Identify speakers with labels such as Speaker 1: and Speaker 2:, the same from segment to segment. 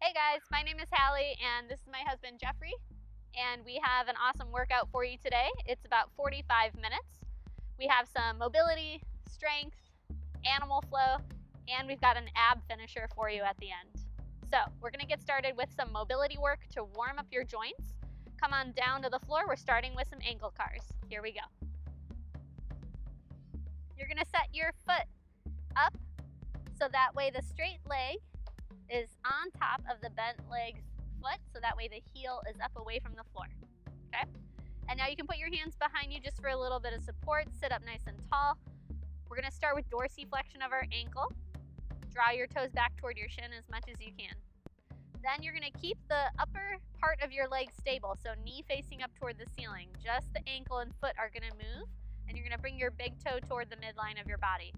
Speaker 1: Hey guys, my name is Hallie and this is my husband Jeffrey, and we have an awesome workout for you today. It's about 45 minutes. We have some mobility, strength, animal flow, and we've got an ab finisher for you at the end. So we're gonna get started with some mobility work to warm up your joints. Come on down to the floor. We're starting with some ankle cars. Here we go. You're gonna set your foot up so that way the straight leg is on top of the bent leg's foot, so that way the heel is up away from the floor, okay? And now you can put your hands behind you just for a little bit of support. Sit up nice and tall. We're gonna start with dorsiflexion of our ankle. Draw your toes back toward your shin as much as you can. Then you're gonna keep the upper part of your leg stable, so knee facing up toward the ceiling. Just the ankle and foot are gonna move, and you're gonna bring your big toe toward the midline of your body.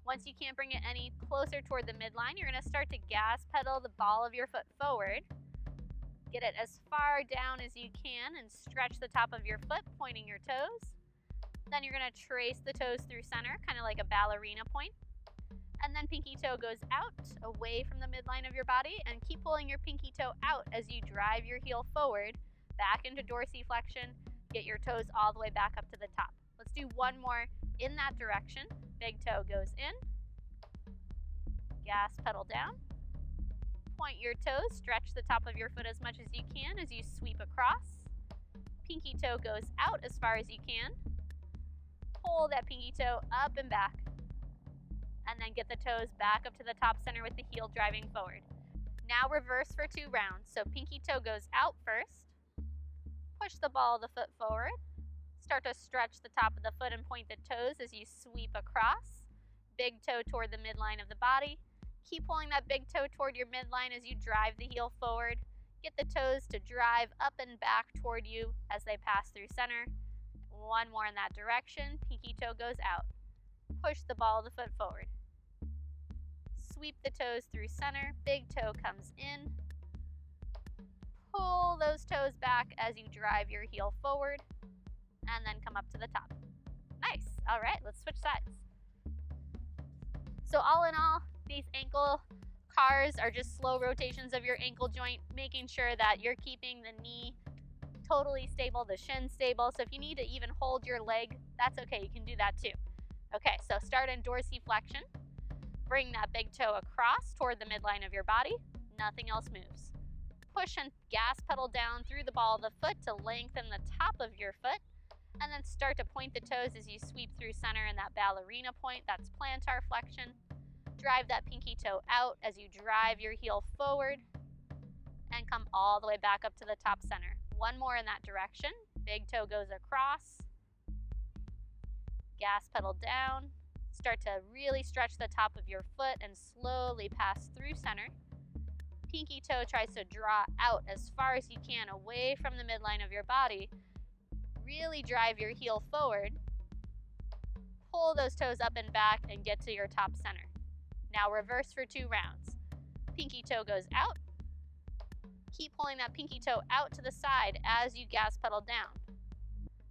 Speaker 1: Once you can't bring it any closer toward the midline, you're going to start to gas pedal the ball of your foot forward. Get it as far down as you can and stretch the top of your foot, pointing your toes. Then you're going to trace the toes through center, kind of like a ballerina point. And then pinky toe goes out, away from the midline of your body, and keep pulling your pinky toe out as you drive your heel forward, back into dorsiflexion. Get your toes all the way back up to the top. Let's do one more in that direction. Big toe goes in, gas pedal down, point your toes, stretch the top of your foot as much as you can as you sweep across. Pinky toe goes out as far as you can. Pull that pinky toe up and back, and then get the toes back up to the top center with the heel driving forward. Now reverse for 2 rounds. So pinky toe goes out first, push the ball of the foot forward. Start to stretch the top of the foot and point the toes as you sweep across. Big toe toward the midline of the body. Keep pulling that big toe toward your midline as you drive the heel forward. Get the toes to drive up and back toward you as they pass through center. One more in that direction. Pinky toe goes out. Push the ball of the foot forward. Sweep the toes through center. Big toe comes in. Pull those toes back as you drive your heel forward. And then come up to the top. Nice. All right, let's switch sides. So all in all, these ankle cars are just slow rotations of your ankle joint, making sure that you're keeping the knee totally stable, the shin stable. So if you need to even hold your leg, that's okay. You can do that too. Okay, so start in dorsiflexion. Bring that big toe across toward the midline of your body. Nothing else moves. Push and gas pedal down through the ball of the foot to lengthen the top of your foot. And then start to point the toes as you sweep through center in that ballerina point. That's plantar flexion. Drive that pinky toe out as you drive your heel forward and come all the way back up to the top center. One more in that direction. Big toe goes across. Gas pedal down. Start to really stretch the top of your foot and slowly pass through center. Pinky toe tries to draw out as far as you can away from the midline of your body. Really drive your heel forward. Pull those toes up and back and get to your top center. Now reverse for 2 rounds. Pinky toe goes out. Keep pulling that pinky toe out to the side as you gas pedal down.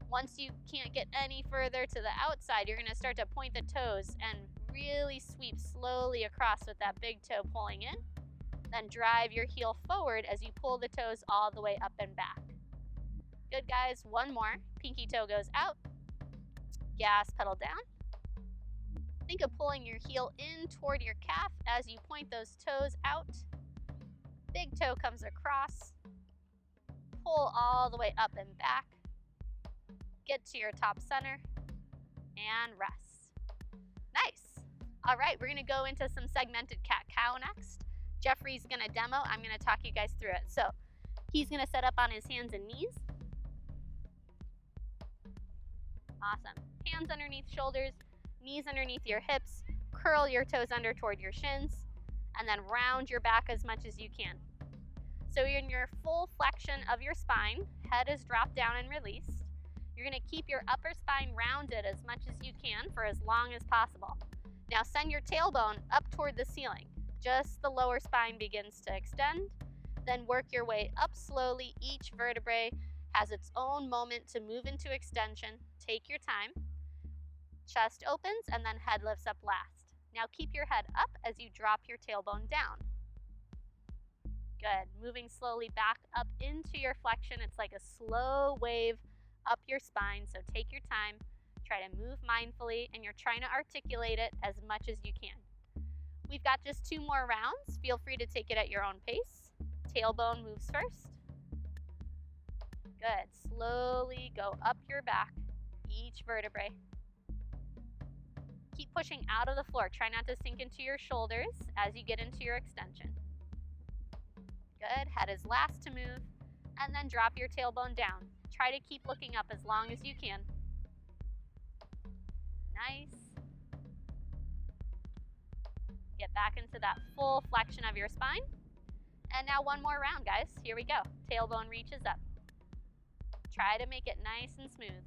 Speaker 1: Once you can't get any further to the outside, you're going to start to point the toes and really sweep slowly across with that big toe pulling in. Then drive your heel forward as you pull the toes all the way up and back. Good, guys. One more. Pinky toe goes out. Gas pedal down. Think of pulling your heel in toward your calf as you point those toes out. Big toe comes across. Pull all the way up and back. Get to your top center and rest. Nice. All right, we're going to go into some segmented cat-cow next. Jeffrey's going to demo. I'm going to talk you guys through it. So he's going to set up on his hands and knees. Awesome. Hands underneath shoulders, knees underneath your hips, curl your toes under toward your shins, and then round your back as much as you can. So you're in your full flexion of your spine, head is dropped down and released. You're going to keep your upper spine rounded as much as you can for as long as possible. Now send your tailbone up toward the ceiling. Just the lower spine begins to extend. Then work your way up slowly. Each vertebrae has its own moment to move into extension. Take your time. Chest opens and then head lifts up last. Now keep your head up as you drop your tailbone down. Good. Moving slowly back up into your flexion. It's like a slow wave up your spine, so take your time. Try to move mindfully, and you're trying to articulate it as much as you can. We've got just 2 more rounds. Feel free to take it at your own pace. Tailbone moves first. Good. Slowly go up your back, each vertebrae. Keep pushing out of the floor. Try not to sink into your shoulders as you get into your extension. Good. Head is last to move, and then drop your tailbone down. Try to keep looking up as long as you can. Nice. Get back into that full flexion of your spine. And now 1 more round, guys. Here we go. Tailbone reaches up. Try to make it nice and smooth.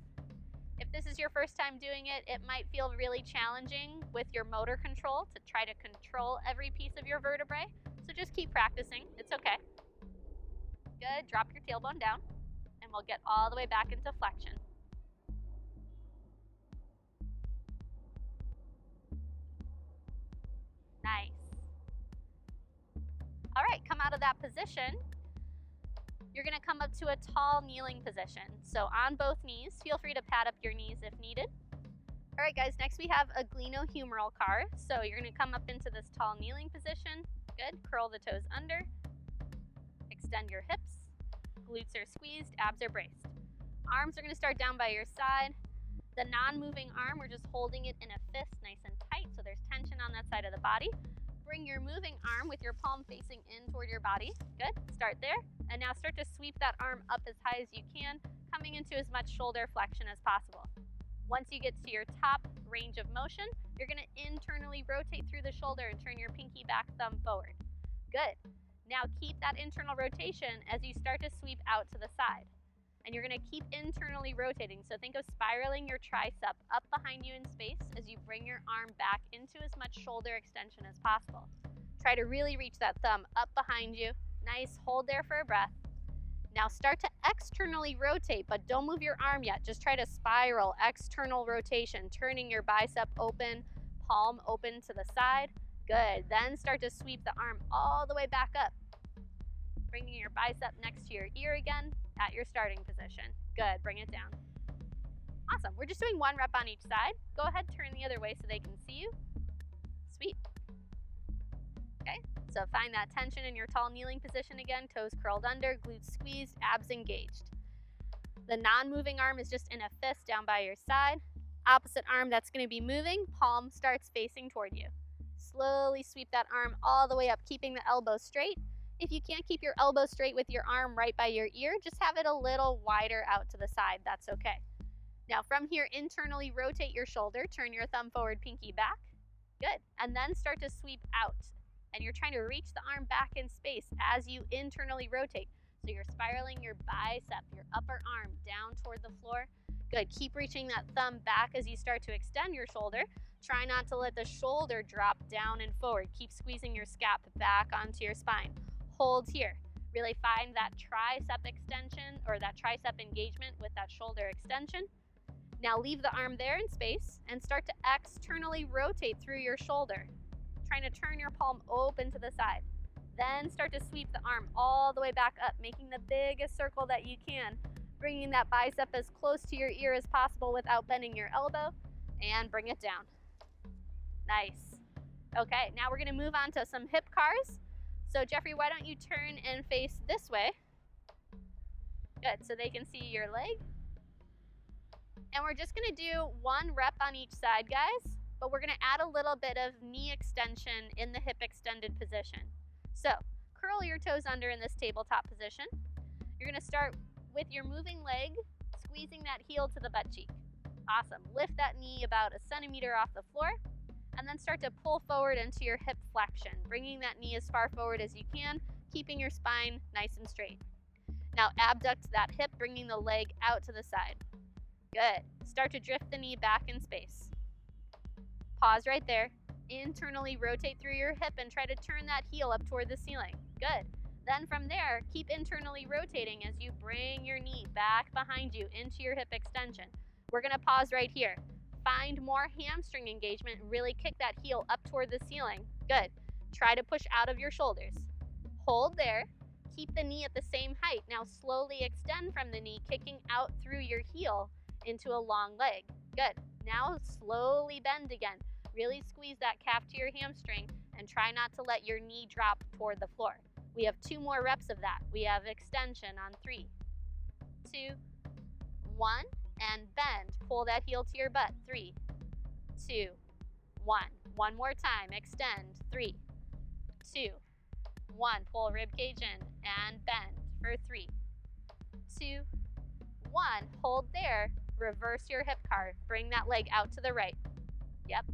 Speaker 1: If this is your first time doing it, it might feel really challenging with your motor control to try to control every piece of your vertebrae. So just keep practicing. It's okay. Good. Drop your tailbone down, and we'll get all the way back into flexion. Nice. All right, come out of that position. You're going to come up to a tall kneeling position. So on both knees, feel free to pad up your knees if needed. All right, guys, next we have a glenohumeral car. So you're going to come up into this tall kneeling position. Good. Curl the toes under. Extend your hips. Glutes are squeezed, abs are braced. Arms are going to start down by your side. The non-moving arm, we're just holding it in a fist nice and tight, so there's tension on that side of the body. Bring your moving arm with your palm facing in toward your body. Good. Start there. And now start to sweep that arm up as high as you can, coming into as much shoulder flexion as possible. Once you get to your top range of motion, you're going to internally rotate through the shoulder and turn your pinky back, thumb forward. Good. Now keep that internal rotation as you start to sweep out to the side. And you're going to keep internally rotating. So think of spiraling your tricep up behind you in space as you bring your arm back into as much shoulder extension as possible. Try to really reach that thumb up behind you. Nice. Hold there for a breath. Now start to externally rotate, but don't move your arm yet. Just try to spiral external rotation, turning your bicep open, palm open to the side. Good. Then start to sweep the arm all the way back up. Bringing your bicep next to your ear again at your starting position. Good. Bring it down. Awesome. We're just doing 1 rep on each side. Go ahead, turn the other way so they can see you. Sweet. Okay. So find that tension in your tall kneeling position again. Toes curled under, glutes squeezed, abs engaged. The non-moving arm is just in a fist down by your side. Opposite arm that's going to be moving, palm starts facing toward you. Slowly sweep that arm all the way up, keeping the elbow straight. If you can't keep your elbow straight with your arm right by your ear, just have it a little wider out to the side. That's okay. Now from here, internally rotate your shoulder. Turn your thumb forward, pinky back. Good. And then start to sweep out. And you're trying to reach the arm back in space as you internally rotate. So you're spiraling your bicep, your upper arm down toward the floor. Good. Keep reaching that thumb back as you start to extend your shoulder. Try not to let the shoulder drop down and forward. Keep squeezing your scap back onto your spine. Hold here. Really find that tricep extension or that tricep engagement with that shoulder extension. Now leave the arm there in space and start to externally rotate through your shoulder. Trying to turn your palm open to the side. Then start to sweep the arm all the way back up, making the biggest circle that you can, bringing that bicep as close to your ear as possible without bending your elbow, and bring it down. Nice. Okay, now we're going to move on to some hip cars. So Jeffrey, why don't you turn and face this way? Good, so they can see your leg. And we're just going to do 1 rep on each side, guys, but we're going to add a little bit of knee extension in the hip extended position. So curl your toes under in this tabletop position. You're going to start with your moving leg, squeezing that heel to the butt cheek. Awesome. Lift that knee about 1 centimeter off the floor, and then start to pull forward into your hip flexion, bringing that knee as far forward as you can, keeping your spine nice and straight. Now abduct that hip, bringing the leg out to the side. Good. Start to drift the knee back in space. Pause right there. Internally rotate through your hip and try to turn that heel up toward the ceiling. Good. Then from there, keep internally rotating as you bring your knee back behind you into your hip extension. We're going to pause right here. Find more hamstring engagement. Really kick that heel up toward the ceiling. Good. Try to push out of your shoulders. Hold there. Keep the knee at the same height. Now slowly extend from the knee, kicking out through your heel into a long leg. Good. Now slowly bend again. Really squeeze that calf to your hamstring and try not to let your knee drop toward the floor. We have 2 more reps of that. We have extension on 3, 2, 1, and bend. Pull that heel to your butt. 3, 2, 1. One more time. Extend. 3, 2, 1. Pull rib cage in and bend for 3, 2, 1. Hold there. Reverse your hip car. Bring that leg out to the right. Yep.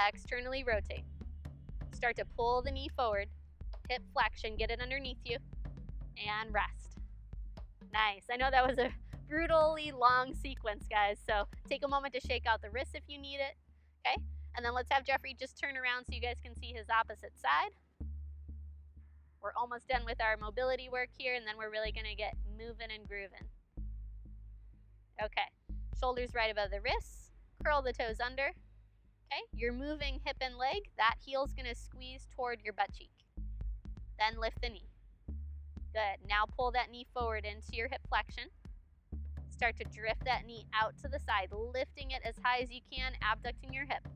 Speaker 1: Externally rotate. Start to pull the knee forward. Hip flexion. Get it underneath you. And rest. Nice. I know that was a brutally long sequence, guys. So take a moment to shake out the wrists if you need it. Okay? And then let's have Jeffrey just turn around so you guys can see his opposite side. We're almost done with our mobility work here, and then we're really going to get moving and grooving. Okay, shoulders right above the wrists, curl the toes under. Okay, you're moving hip and leg. That heel's going to squeeze toward your butt cheek. Then lift the knee. Good, now pull that knee forward into your hip flexion. Start to drift that knee out to the side, lifting it as high as you can, abducting your hip.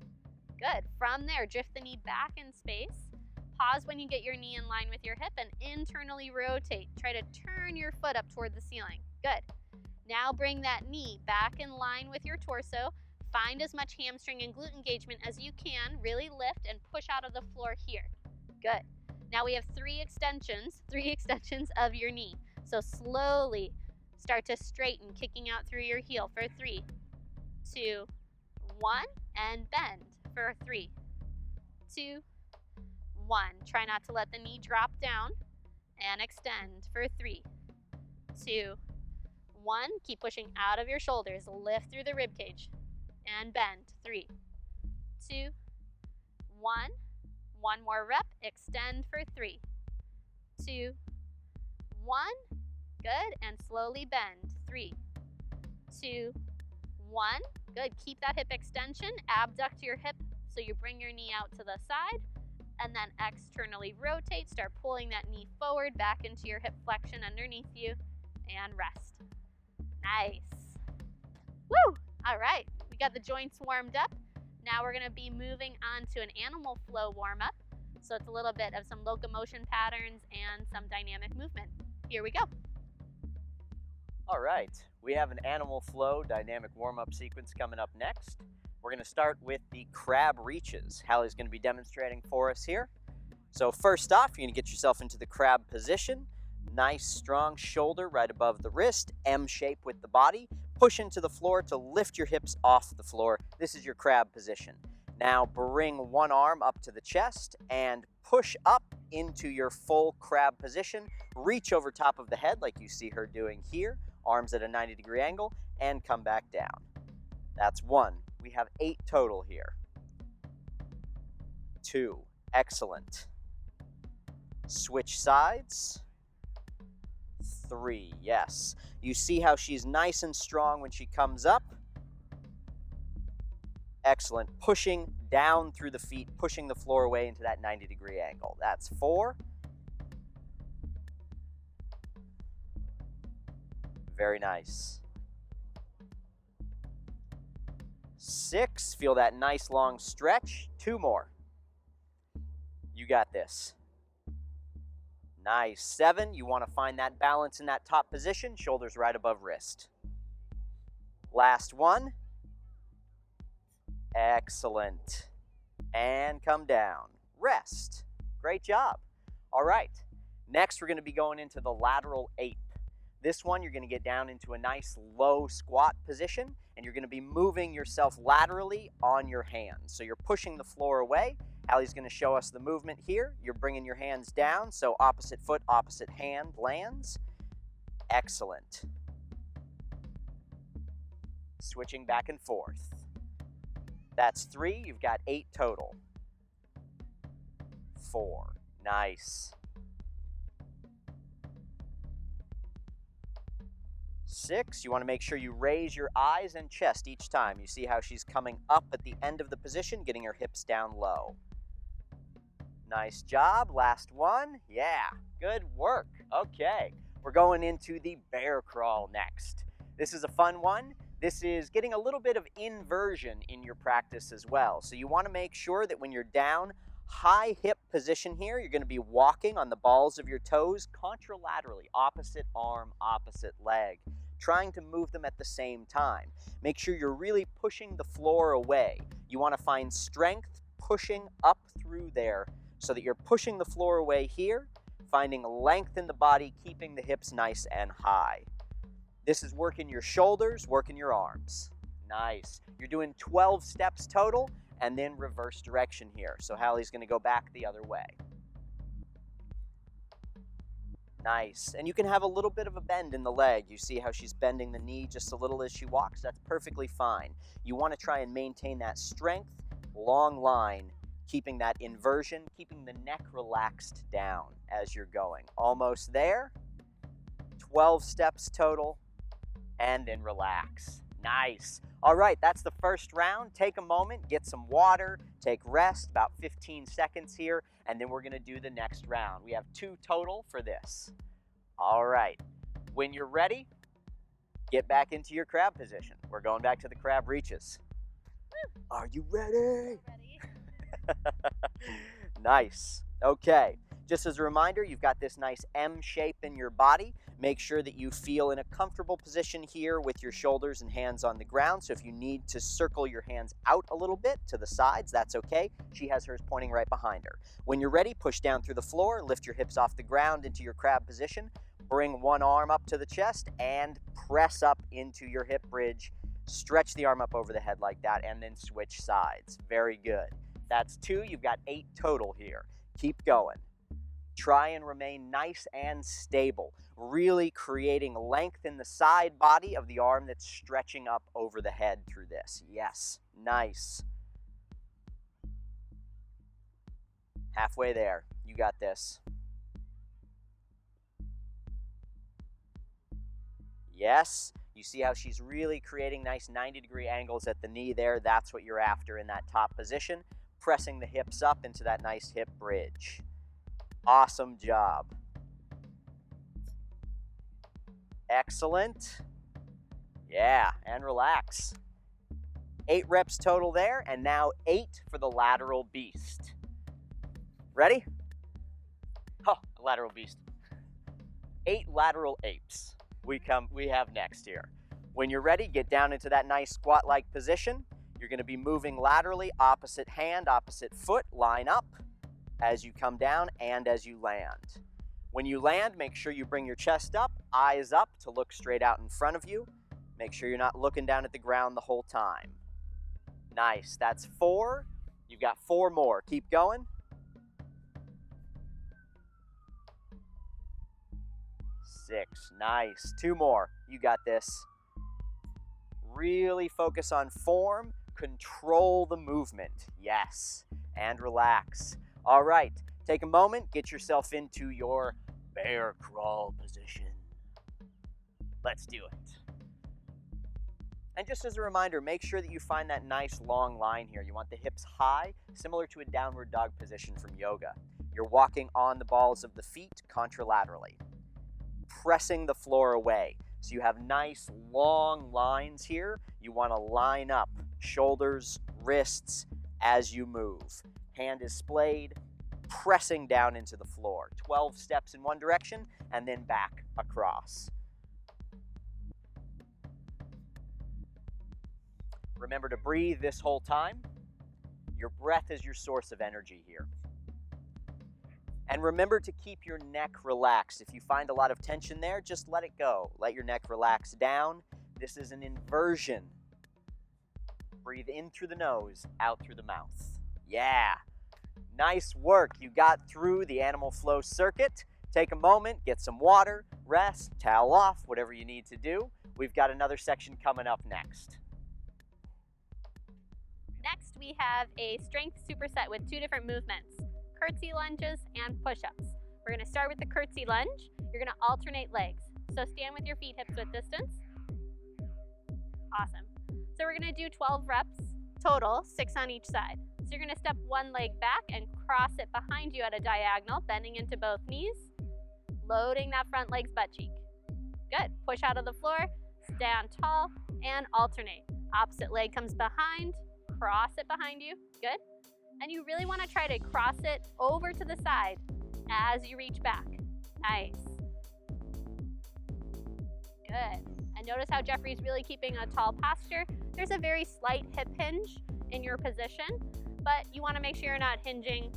Speaker 1: Good, from there, drift the knee back in space. Pause when you get your knee in line with your hip and internally rotate. Try to turn your foot up toward the ceiling. Good. Now bring that knee back in line with your torso. Find as much hamstring and glute engagement as you can. Really lift and push out of the floor here. Good. Now we have 3 extensions of your knee. So slowly start to straighten, kicking out through your heel for 3, 2, 1, and bend for 3, 2, 1. Try not to let the knee drop down and extend for 3, 2, 1. Keep pushing out of your shoulders. Lift through the rib cage and bend. 3, 2, 1. One more rep. Extend for 3, 2, 1. Good. And slowly bend. 3, 2, 1. Good. Keep that hip extension. Abduct your hip so you bring your knee out to the side. And then externally rotate. Start pulling that knee forward back into your hip flexion underneath you. And rest. Nice. Woo! All right. We got the joints warmed up. Now we're going to be moving on to an animal flow warm-up. So it's a little bit of some locomotion patterns and some dynamic movement. Here we go.
Speaker 2: All right. We have an animal flow dynamic warm-up sequence coming up next. We're going to start with the crab reaches. Hallie's going to be demonstrating for us here. So first off, you're going to get yourself into the crab position. Nice, strong shoulder right above the wrist, M shape with the body. Push into the floor to lift your hips off the floor. This is your crab position. Now bring one arm up to the chest and push up into your full crab position. Reach over top of the head like you see her doing here. Arms at a 90-degree angle and come back down. That's 1. We have 8 total here. 2. Excellent. Switch sides. 3. Yes. You see how she's nice and strong when she comes up. Excellent. Pushing down through the feet, pushing the floor away into that 90-degree angle. That's 4. Very nice. 6. Feel that nice long stretch. 2 more. You got this. Nice. 7. You want to find that balance in that top position. Shoulders right above wrist. Last 1. Excellent. And come down. Rest. Great job. All right. Next, we're going to be going into the lateral ape. This one, you're going to get down into a nice low squat position, and you're going to be moving yourself laterally on your hands. So you're pushing the floor away. Hallie's going to show us the movement here. You're bringing your hands down, so opposite foot, opposite hand lands. Excellent. Switching back and forth. That's 3. You've got 8 total. 4. Nice. 6. You want to make sure you raise your eyes and chest each time. You see how she's coming up at the end of the position, getting her hips down low. Nice job. Last one. Yeah. Good work. Okay, we're going into the bear crawl next. This is a fun one. This is getting a little bit of inversion in your practice as well. So you want to make sure that when you're down, high hip position here, you're going to be walking on the balls of your toes contralaterally, opposite arm, opposite leg, trying to move them at the same time. Make sure you're really pushing the floor away. You want to find strength pushing up through there so that you're pushing the floor away here, finding length in the body, keeping the hips nice and high. This is working your shoulders, working your arms. Nice. You're doing 12 steps total and then reverse direction here. So Hallie's going to go back the other way. Nice. And you can have a little bit of a bend in the leg. You see how she's bending the knee just a little as she walks? That's perfectly fine. You want to try and maintain that strength, long line, keeping that inversion, keeping the neck relaxed down as you're going. Almost there. 12 steps total, and then relax. Nice. All right, that's the first round. Take a moment, get some water, take rest, about 15 seconds here, and then we're going to do the next round. We have 2 total for this. All right. When you're ready, get back into your crab position. We're going back to the crab reaches. Are you ready?
Speaker 1: Ready.
Speaker 2: Nice. Okay. Just as a reminder, you've got this nice M shape in your body. Make sure that you feel in a comfortable position here with your shoulders and hands on the ground. So if you need to circle your hands out a little bit to the sides, that's okay. She has hers pointing right behind her. When you're ready, push down through the floor, lift your hips off the ground into your crab position. Bring one arm up to the chest and press up into your hip bridge. Stretch the arm up over the head like that and then switch sides. Very good. That's 2. You've got 8 total here. Keep going. Try and remain nice and stable, really creating length in the side body of the arm that's stretching up over the head through this. Yes, nice. Halfway there. You got this. Yes. You see how she's really creating nice 90-degree angles at the knee there. That's what you're after in that top position. Pressing the hips up into that nice hip bridge. Awesome job. Excellent. Yeah, and relax. 8 reps total there, and now 8 for the lateral beast. Ready? Oh, lateral beast. 8 lateral apes we have next here. When you're ready, get down into that nice squat-like position. You're going to be moving laterally, opposite hand, opposite foot, line up as you come down and as you land. When you land, make sure you bring your chest up, eyes up to look straight out in front of you. Make sure you're not looking down at the ground the whole time. Nice. That's 4. You've got 4 more. Keep going. 6. Nice. 2 more. You got this. Really focus on form. Control the movement. Yes. And relax. All right. Take a moment. Get yourself into your bear crawl position. Let's do it. And just as a reminder, make sure that you find that nice long line here. You want the hips high, similar to a downward dog position from yoga. You're walking on the balls of the feet contralaterally, pressing the floor away. So you have nice long lines here. You want to line up shoulders, wrists as you move. Hand is splayed, pressing down into the floor. 12 steps in one direction and then back across. Remember to breathe this whole time. Your breath is your source of energy here. And remember to keep your neck relaxed. If you find a lot of tension there, just let it go. Let your neck relax down. This is an inversion. Breathe in through the nose, out through the mouth. Yeah. Nice work. You got through the animal flow circuit. Take a moment, get some water, rest, towel off, whatever you need to do. We've got another section coming up next.
Speaker 1: Next, we have a strength superset with 2 different movements, curtsy lunges and push-ups. We're going to start with the curtsy lunge. You're going to alternate legs. So stand with your feet hip-width distance. Awesome. So we're going to do 12 reps total, 6 on each side. So you're going to step one leg back and cross it behind you at a diagonal, bending into both knees. loading that front leg's butt cheek. Good. Push out of the floor, stand tall, and alternate. Opposite leg comes behind, cross it behind you. Good. And you really want to try to cross it over to the side as you reach back. Nice. Good. And notice how Jeffrey's really keeping a tall posture. There's a very slight hip hinge in your position, but you want to make sure you're not hinging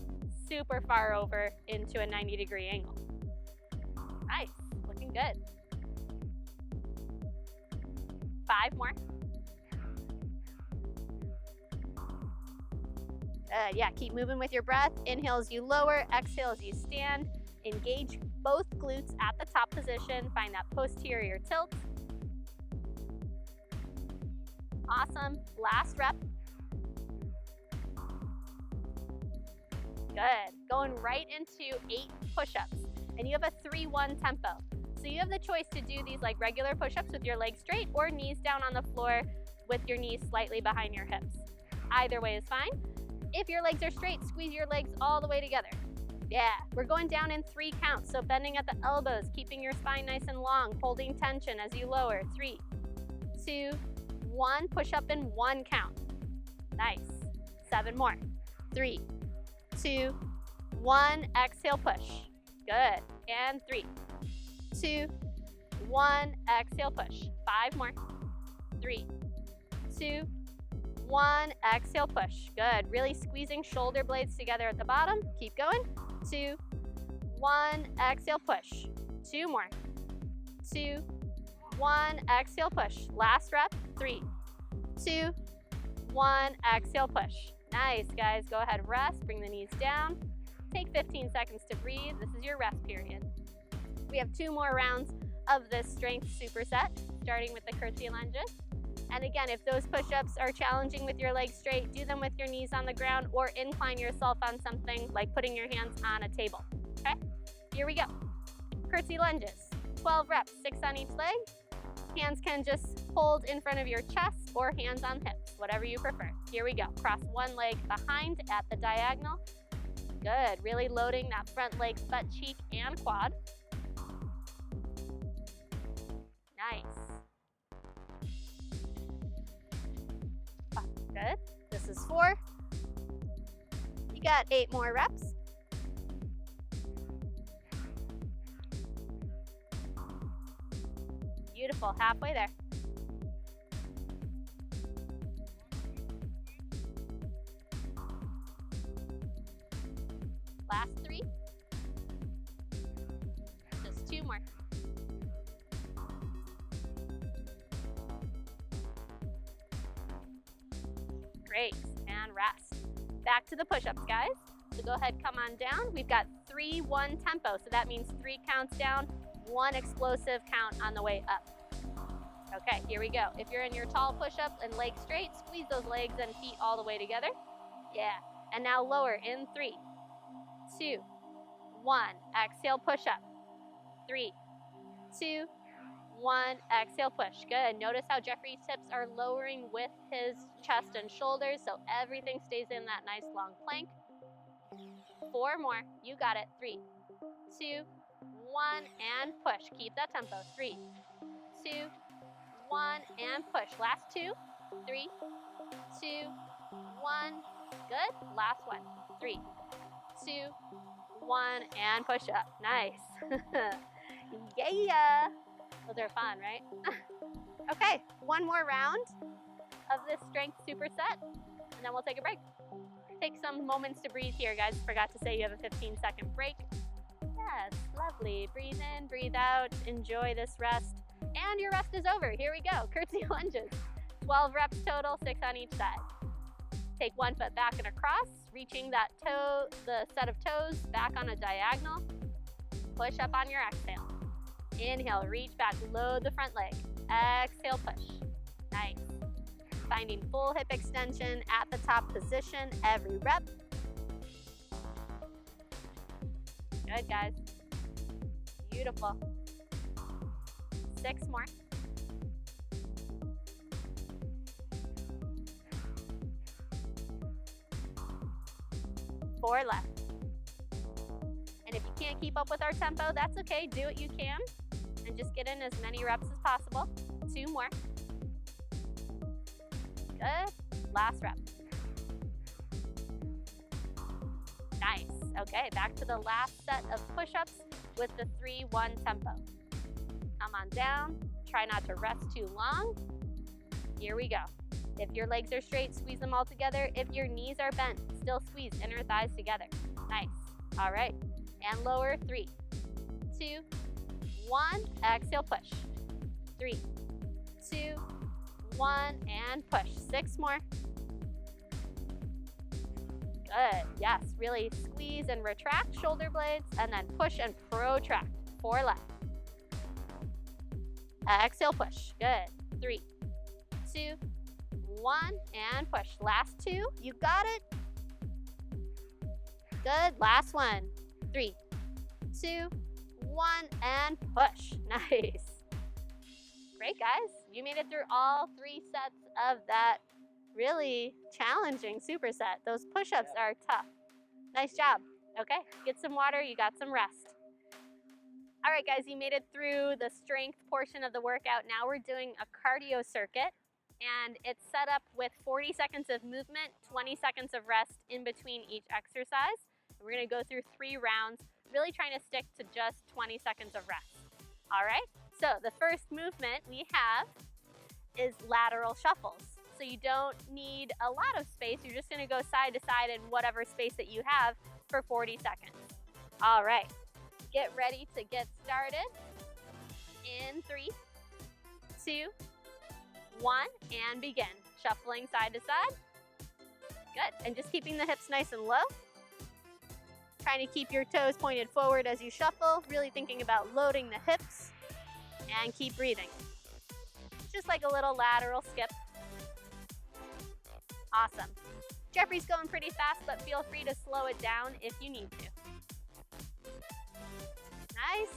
Speaker 1: super far over into a 90-degree angle. Nice. Looking good. 5 more. Yeah, keep moving with your breath. Inhale as you lower, exhale as you stand. Engage both glutes at the top position. Find that posterior tilt. Awesome. Last rep. Good. Going right into 8 push-ups. And you have a 3-1 tempo. So you have the choice to do these like regular push-ups with your legs straight or knees down on the floor with your knees slightly behind your hips. Either way is fine. If your legs are straight, squeeze your legs all the way together. Yeah, we're going down in 3 counts. So bending at the elbows, keeping your spine nice and long, holding tension as you lower. 3, 2, 1. Push up in 1 count. Nice. 7 more. 3, 2, 1. Exhale, push. Good. And 3, 2, 1. Exhale, push. 5 more. 3, 2, 1. Exhale, push. Good. Really squeezing shoulder blades together at the bottom. Keep going. 2, 1. Exhale, push. 2 more. 2, 1. Exhale, push. Last rep. 3, 2, 1. Exhale, push. Nice, guys. Go ahead, rest. Bring the knees down. Take 15 seconds to breathe. This is your rest period. We have 2 more rounds of this strength superset, starting with the curtsy lunges. And again, if those push-ups are challenging with your legs straight, do them with your knees on the ground or incline yourself on something like putting your hands on a table. Okay? Here we go. Curtsy lunges. 12 reps, 6 on each leg. Hands can just hold in front of your chest or hands on hips, whatever you prefer. Here we go. Cross one leg behind at the diagonal. Good. Really loading that front leg, butt cheek, and quad. Nice. Good. This is 4. You got 8 more reps. Beautiful. Halfway there. Last 3. Just 2 more. Great, and rest. Back to the push-ups, guys. So go ahead, come on down. We've got 3-1 tempo, so that means 3 counts down, 1 explosive count on the way up. Okay, here we go. If you're in your tall push-up and legs straight, squeeze those legs and feet all the way together. Yeah, and now lower in 3, 2, 1. Exhale, push up. 3, 2, 1. Exhale, push. Good. Notice how Jeffrey's hips are lowering with his chest and shoulders, so everything stays in that nice long plank. 4 more. You got it. 3, 2, 1, and push. Keep that tempo. 3, 2, 1, and push. Last 2. 3, 2, 1. Good. Last one. 3, 2, 1, and push up. Nice. Yeah. Those are fun, right? Okay, 1 more round of this strength superset, and then we'll take a break. Take some moments to breathe here, guys. Forgot to say you have a 15-second break. Yes, lovely. Breathe in, breathe out. Enjoy this rest. And your rest is over. Here we go. Curtsy lunges. 12 reps total, 6 on each side. Take 1 foot back and across, reaching that toe, the set of toes back on a diagonal. Push up on your exhale. Inhale, reach back, load the front leg. Exhale, push. Nice. Finding full hip extension at the top position every rep. Good, guys. Beautiful. 6 more. 4 left. And if you can't keep up with our tempo, that's okay. Do what you can and just get in as many reps as possible. 2 more. Good. Last rep. Nice. Okay, back to the last set of push-ups with the 3-1 tempo. Come on down. Try not to rest too long. Here we go. If your legs are straight, squeeze them all together. If your knees are bent, still squeeze inner thighs together. Nice. All right. And lower. 3, 2, 1. Exhale, push. 3, 2, 1, and push. 6 more. Good. Yes, really squeeze and retract shoulder blades, and then push and protract. 4 left. Exhale, push. Good. 3, 2, 1, and push. Last 2. You got it. Good. Last one. 3, 2, 1, and push. Nice. Great, guys. You made it through all 3 sets of that really challenging superset. Those push-ups are tough. Nice job. Okay, get some water. You got some rest. All right, guys, you made it through the strength portion of the workout. Now we're doing a cardio circuit, and it's set up with 40 seconds of movement, 20 seconds of rest in between each exercise. We're going to go through 3 rounds, really trying to stick to just 20 seconds of rest. All right, so the first movement we have is lateral shuffles. So you don't need a lot of space. You're just going to go side to side in whatever space that you have for 40 seconds. All right, get ready to get started. In 3, 2, 1, and begin. Shuffling side to side. Good, and just keeping the hips nice and low. Trying to keep your toes pointed forward as you shuffle, really thinking about loading the hips, and keep breathing. Just like a little lateral skip. Awesome. Jeffrey's going pretty fast, but feel free to slow it down if you need to. Nice.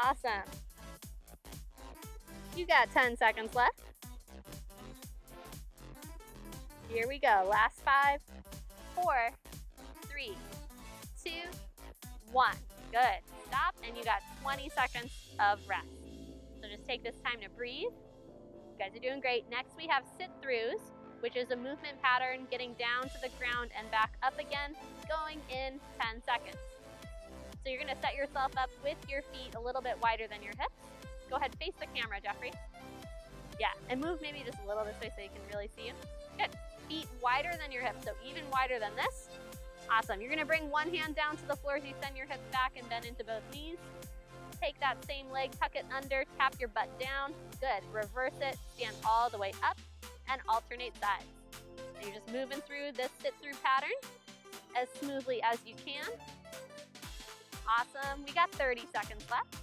Speaker 1: Awesome. You got 10 seconds left. Here we go. Last 5, 4, 3, 2, 1. Good. Stop, and you got 20 seconds of rest. So just take this time to breathe. You guys are doing great. Next, we have sit-throughs, which is a movement pattern getting down to the ground and back up again, going in 10 seconds. So you're going to set yourself up with your feet a little bit wider than your hips. Go ahead, face the camera, Jeffrey. Yeah, and move maybe just a little this way so you can really see you. Good. Feet wider than your hips, so even wider than this. Awesome. You're going to bring one hand down to the floor as you send your hips back and bend into both knees. Take that same leg, tuck it under, tap your butt down. Good. Reverse it, stand all the way up, and alternate sides. So you're just moving through this sit-through pattern as smoothly as you can. Awesome. We got 30 seconds left.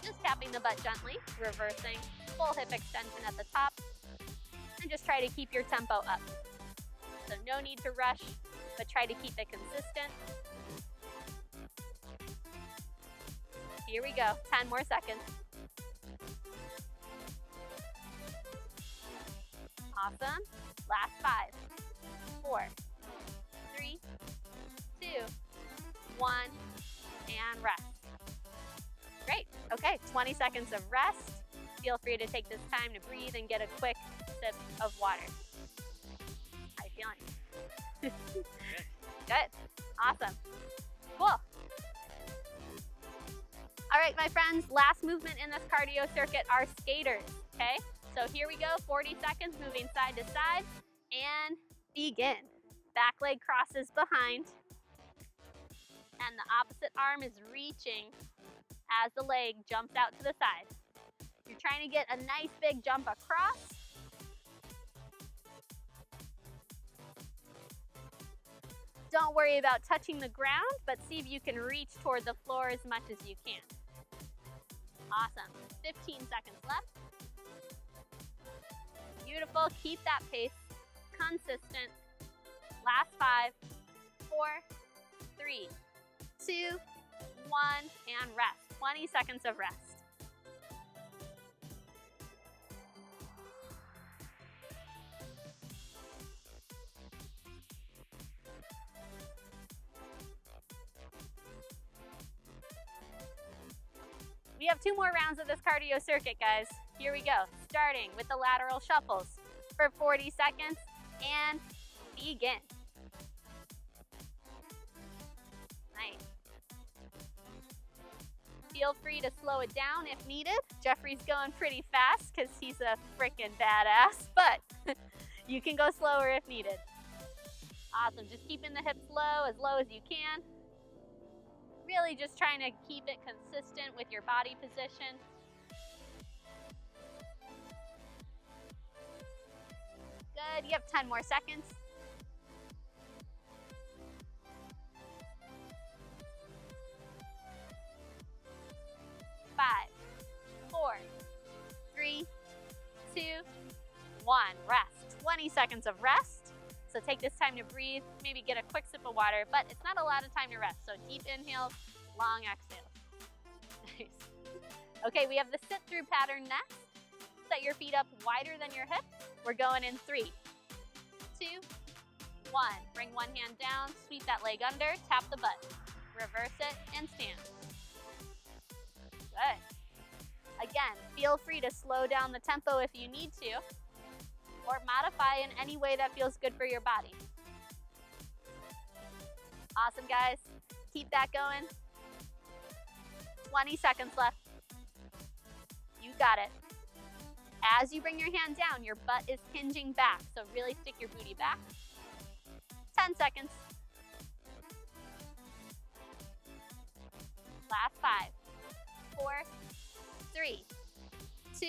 Speaker 1: Just tapping the butt gently, reversing, full hip extension at the top, and just try to keep your tempo up. So no need to rush, but try to keep it consistent. Here we go, 10 more seconds. Awesome. Last 5, 4, 3, 2, 1, and rest. Great. Okay, 20 seconds of rest. Feel free to take this time to breathe and get a quick sip of water. How you feeling? Good. Awesome. Cool. All right, my friends, last movement in this cardio circuit are skaters, okay? So here we go, 40 seconds, moving side to side, and begin. Back leg crosses behind, and the opposite arm is reaching as the leg jumps out to the side. You're trying to get a nice big jump across. Don't worry about touching the ground, but see if you can reach toward the floor as much as you can. Awesome. 15 seconds left. Beautiful. Keep that pace consistent. Last 5, 4, 3, 2, 1, and rest. 20 seconds of rest. We have 2 more rounds of this cardio circuit, guys. Here we go. Starting with the lateral shuffles for 40 seconds and begin. Nice. Feel free to slow it down if needed. Jeffrey's going pretty fast because he's a freaking badass, but you can go slower if needed. Awesome, just keeping the hips low as you can. Really just trying to keep it consistent with your body position. Good, you have 10 more seconds. 5, 4, 3, 2, 1. Rest. 20 seconds of rest. So take this time to breathe, maybe get a quick sip of water, but it's not a lot of time to rest. So deep inhales, long exhales. Nice. Okay, we have the sit-through pattern next. Set your feet up wider than your hips. We're going in 3, 2, 1. Bring one hand down, sweep that leg under, tap the butt. Reverse it and stand. Good. Again, feel free to slow down the tempo if you need to, or modify in any way that feels good for your body. Awesome, guys. Keep that going. 20 seconds left. You got it. As you bring your hand down, your butt is hinging back, so really stick your booty back. 10 seconds. Last 5, 4, 3, 2,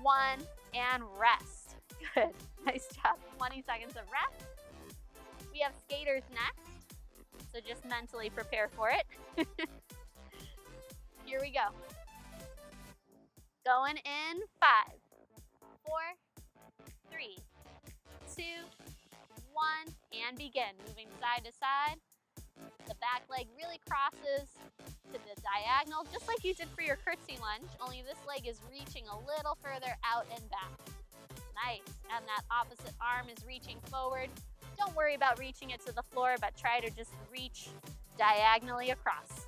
Speaker 1: 1, and rest. Good. Nice job. 20 seconds of rest. We have skaters next, so just mentally prepare for it. Here we go. Going in 5, 4, 3, 2, 1, and begin. Moving side to side. The back leg really crosses to the diagonal, just like you did for your curtsy lunge, only this leg is reaching a little further out and back. Nice. And that opposite arm is reaching forward. Don't worry about reaching it to the floor, but try to just reach diagonally across.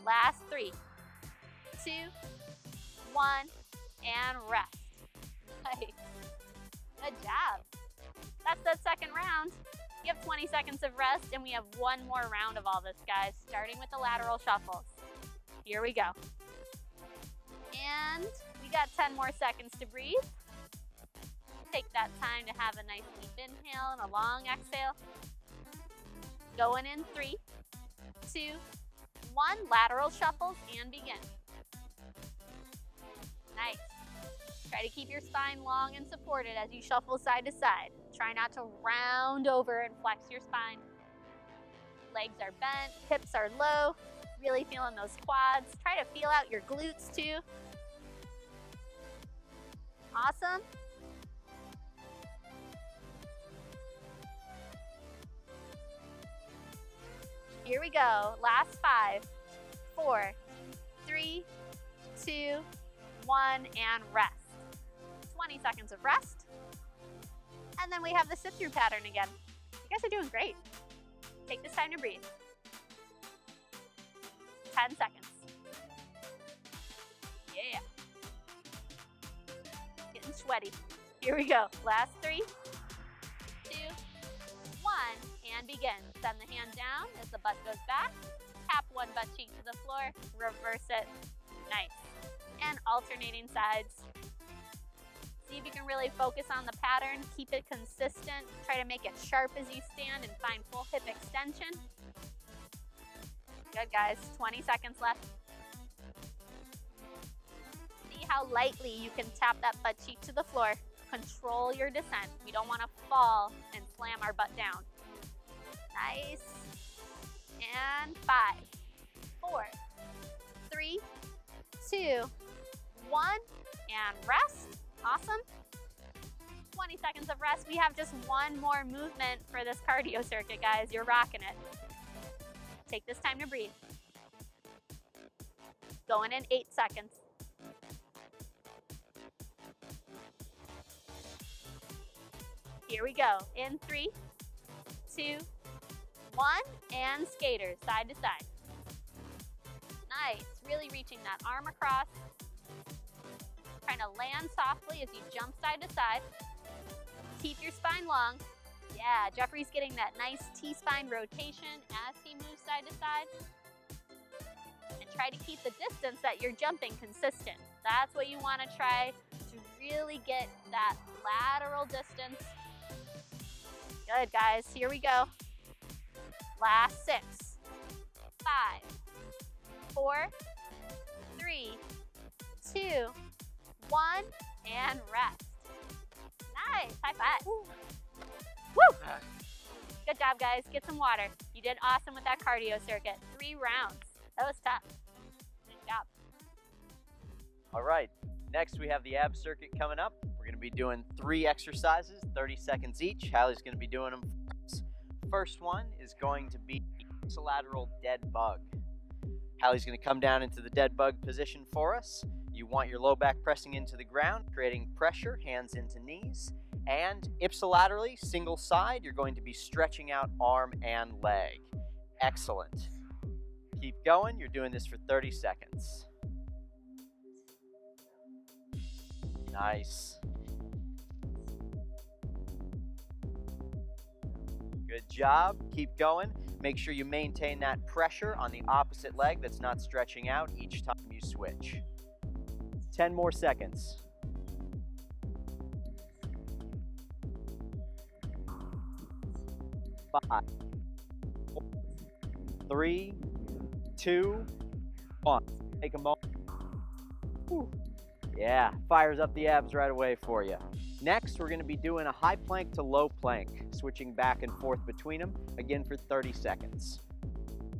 Speaker 1: Last 3, 2, 1, and rest. Nice. Good job. That's that second round. You have 20 seconds of rest, and we have one more round of all this, guys, starting with the lateral shuffles. Here we go. And we got 10 more seconds to breathe. Take that time to have a nice deep inhale and a long exhale. Going in 3, 2, 1. Lateral shuffles and begin. Nice. Try to keep your spine long and supported as you shuffle side to side. Try not to round over and flex your spine. Legs are bent, hips are low. Really feeling those quads. Try to feel out your glutes too. Awesome. Here we go. Last 5, 4, 3, 2, 1, and rest. 20 seconds of rest. And then we have the sit-through pattern again. You guys are doing great. Take this time to breathe. 10 seconds. Yeah. Getting sweaty. Here we go. Last 3, 2, 1, and begin. Send the hand down as the butt goes back. Tap one butt cheek to the floor. Reverse it. Nice. And alternating sides. See if you can really focus on the pattern. Keep it consistent. Try to make it sharp as you stand and find full hip extension. Good, guys. 20 seconds left. See how lightly you can tap that butt cheek to the floor. Control your descent. We don't want to fall and slam our butt down. Nice. And 5, 4, 3, 2, 1, and rest. Awesome. 20 seconds of rest. We have just one more movement for this cardio circuit, guys. You're rocking it. Take this time to breathe. Going in 8 seconds. Here we go. In 3, 2, 1, and skaters, side to side. Nice, really reaching that arm across. Trying to land softly as you jump side to side. Keep your spine long. Yeah, Jeffrey's getting that nice T-spine rotation as he moves side to side. And try to keep the distance that you're jumping consistent. That's what you want to try to really get that lateral distance. Good, guys. Here we go. Last 6, 5, 4, 3, 2, 1, and rest. Nice. High five. Woo. Good job, guys. Get some water. You did awesome with that cardio circuit. 3 rounds. That was tough. Good job.
Speaker 2: All right. Next, we have the ab circuit coming up. We're going to be doing 3 exercises, 30 seconds each. Hallie's going to be doing them. First one is going to be ipsilateral dead bug. Hallie's going to come down into the dead bug position for us. You want your low back pressing into the ground, creating pressure, hands into knees. And ipsilaterally, single side, you're going to be stretching out arm and leg. Excellent. Keep going. You're doing this for 30 seconds. Nice. Good job. Keep going. Make sure you maintain that pressure on the opposite leg that's not stretching out each time you switch. 10 more seconds. 5, 4, 3, 2, 1. Take a moment. Whew. Yeah, fires up the abs right away for you. Next, we're going to be doing a high plank to low plank, switching back and forth between them, again for 30 seconds.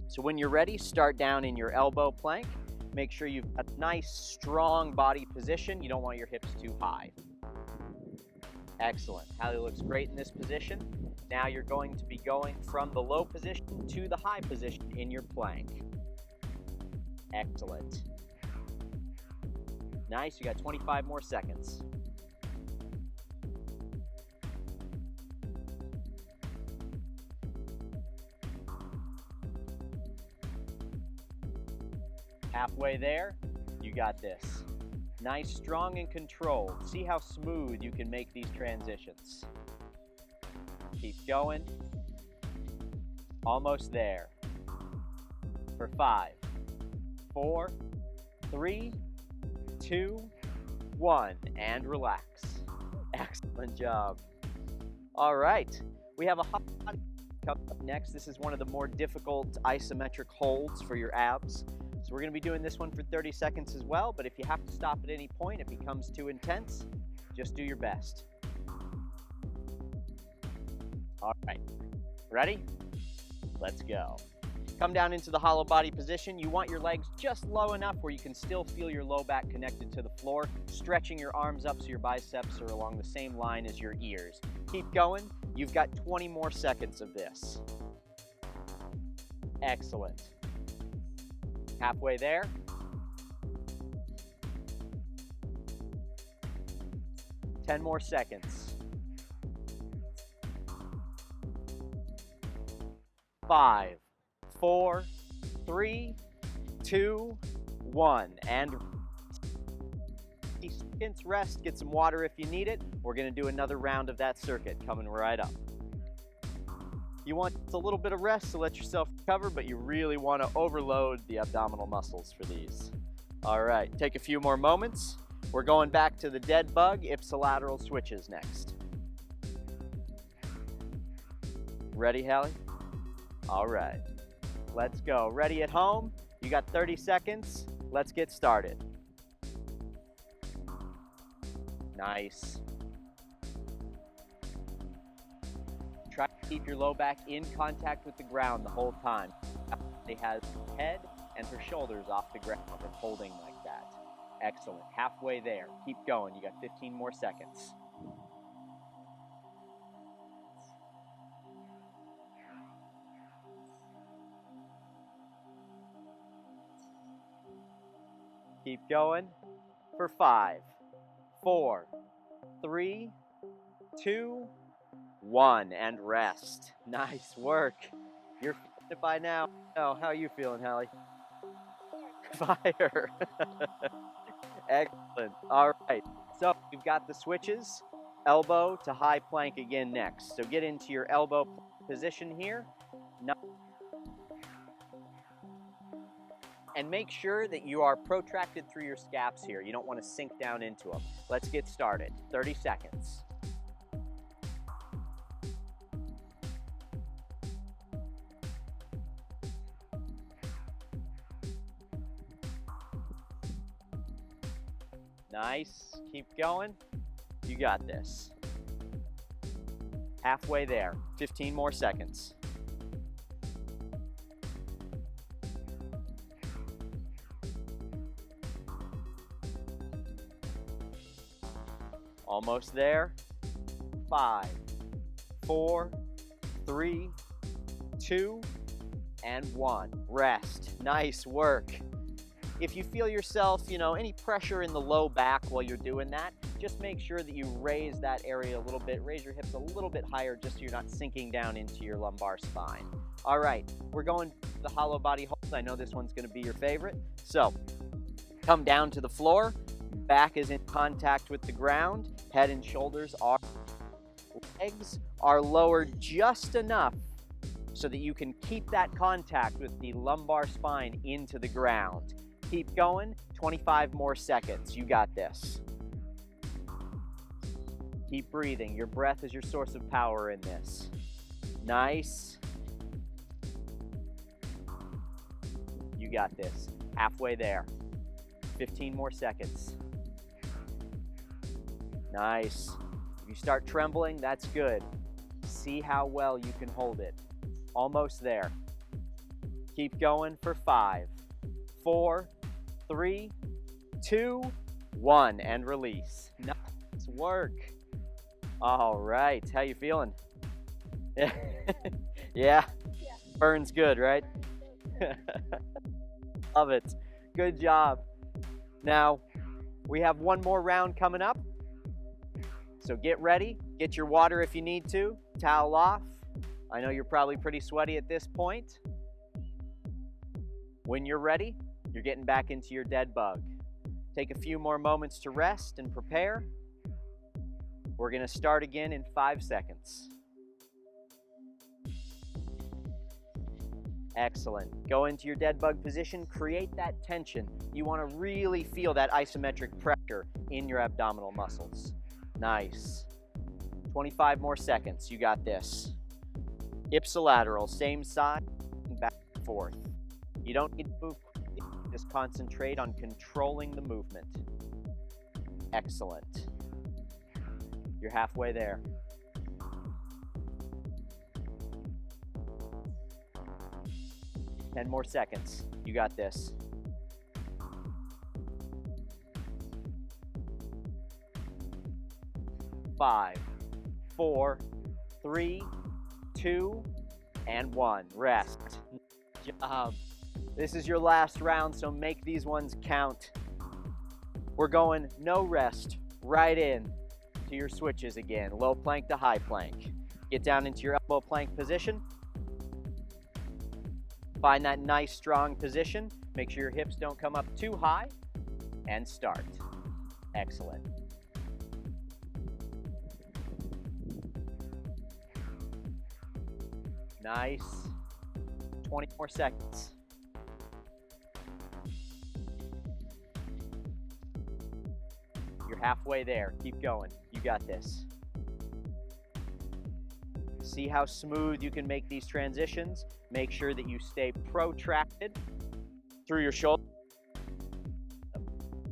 Speaker 2: So when you're ready, start down in your elbow plank. Make sure you've got a nice, strong body position. You don't want your hips too high. Excellent. Hallie looks great in this position. Now you're going to be going from the low position to the high position in your plank. Excellent. Nice, you got 25 more seconds. Halfway there, you got this. Nice, strong, and controlled. See how smooth you can make these transitions. Keep going. Almost there. For 5, 4, 3, 2, 1, and relax. Excellent job. All right, we have a hot body coming up next. This is one of the more difficult isometric holds for your abs. So we're going to be doing this one for 30 seconds as well, but if you have to stop at any point, it becomes too intense, just do your best. All right, ready? Let's go. Come down into the hollow body position. You want your legs just low enough where you can still feel your low back connected to the floor, stretching your arms up so your biceps are along the same line as your ears. Keep going. You've got 20 more seconds of this. Excellent. Halfway there. Ten more seconds. 5, 4, 3, 2, 1. And seconds rest. Get some water if you need it. We're going to do another round of that circuit coming right up. You want a little bit of rest to let yourself recover, but you really want to overload the abdominal muscles for these. All right, take a few more moments. We're going back to the dead bug ipsilateral switches next. Ready, Hallie? All right, let's go. Ready at home? You got 30 seconds. Let's get started. Nice. Try to keep your low back in contact with the ground the whole time. She has her head and her shoulders off the ground and holding like that. Excellent. Halfway there. Keep going. You got 15 more seconds. Keep going for 5, 4, 3, 2, 1, and rest. Nice work. You're feeling it by now. Oh, how are you feeling, Hallie? Fire. Excellent. All right. So we've got the switches. Elbow to high plank again next. So get into your elbow position here. And make sure that you are protracted through your scaps here. You don't want to sink down into them. Let's get started. 30 seconds. Nice. Keep going. You got this. Halfway there. 15 more seconds. Almost there. 5, 4, 3, 2, and 1. Rest. Nice work. If you feel yourself, any pressure in the low back while you're doing that, just make sure that you raise that area a little bit. Raise your hips a little bit higher just so you're not sinking down into your lumbar spine. All right, we're going to the hollow body hold. I know this one's going to be your favorite. So come down to the floor. Back is in contact with the ground. Head and shoulders are, legs are lowered just enough so that you can keep that contact with the lumbar spine into the ground. Keep going, 25 more seconds. You got this. Keep breathing. Your breath is your source of power in this. Nice. You got this. Halfway there. 15 more seconds. Nice. If you start trembling, that's good. See how well you can hold it. Almost there. Keep going for 5, 4, 3, 2, 1, and release. Nice work. All right. How you feeling? Yeah? Burns good, right? Love it. Good job. Now, we have one more round coming up. So get ready. Get your water if you need to. Towel off. I know you're probably pretty sweaty at this point. When you're ready, you're getting back into your dead bug. Take a few more moments to rest and prepare. We're going to start again in 5 seconds. Excellent. Go into your dead bug position. Create that tension. You want to really feel that isometric pressure in your abdominal muscles. Nice. 25 more seconds. You got this. Ipsilateral, same side, back and forth. You don't need to move quickly. Just concentrate on controlling the movement. Excellent. You're halfway there. Ten more seconds. You got this. 5, 4, 3, 2, and 1. Rest. Good job. This is your last round, so make these ones count. We're going no rest, right in to your switches again. Low plank to high plank. Get down into your elbow plank position. Find that nice strong position. Make sure your hips don't come up too high. And start. Excellent. Nice. 20 more seconds. You're halfway there. Keep going. You got this. See how smooth you can make these transitions. Make sure that you stay protracted through your shoulder.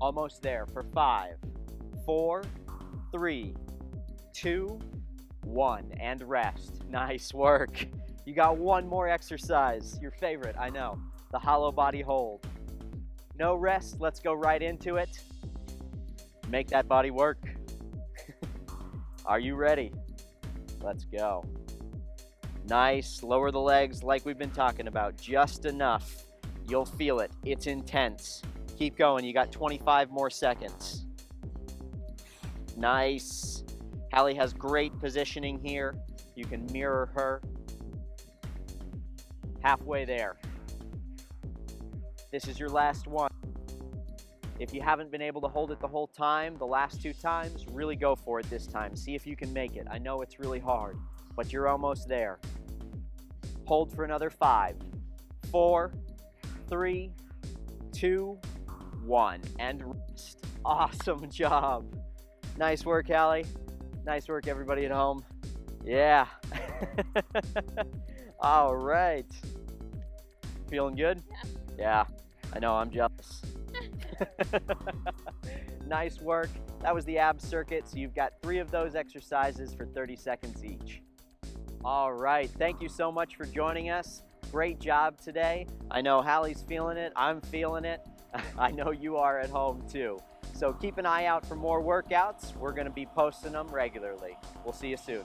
Speaker 2: Almost there for 5, 4, 3, 2, 1, and rest. Nice work. You got one more exercise, your favorite, I know, the hollow body hold. No rest, let's go right into it. Make that body work. Are you ready? Let's go. Nice, lower the legs like we've been talking about, just enough. You'll feel it, it's intense. Keep going. You got 25 more seconds. Nice. Hallie has great positioning here. You can mirror her. Halfway there. This is your last one. If you haven't been able to hold it the whole time, the last 2 times, really go for it this time. See if you can make it. I know it's really hard, but you're almost there. Hold for another 5, 4, 3, 2, 1, and rest. Awesome job. Nice work, Hallie. Nice work, everybody at home. Yeah. All right. Feeling good? Yeah. I know, I'm jealous. Nice work. That was the abs circuit. So you've got 3 of those exercises for 30 seconds each. All right. Thank you so much for joining us. Great job today. I know Hallie's feeling it. I'm feeling it. I know you are at home too. So keep an eye out for more workouts. We're going to be posting them regularly. We'll see you soon.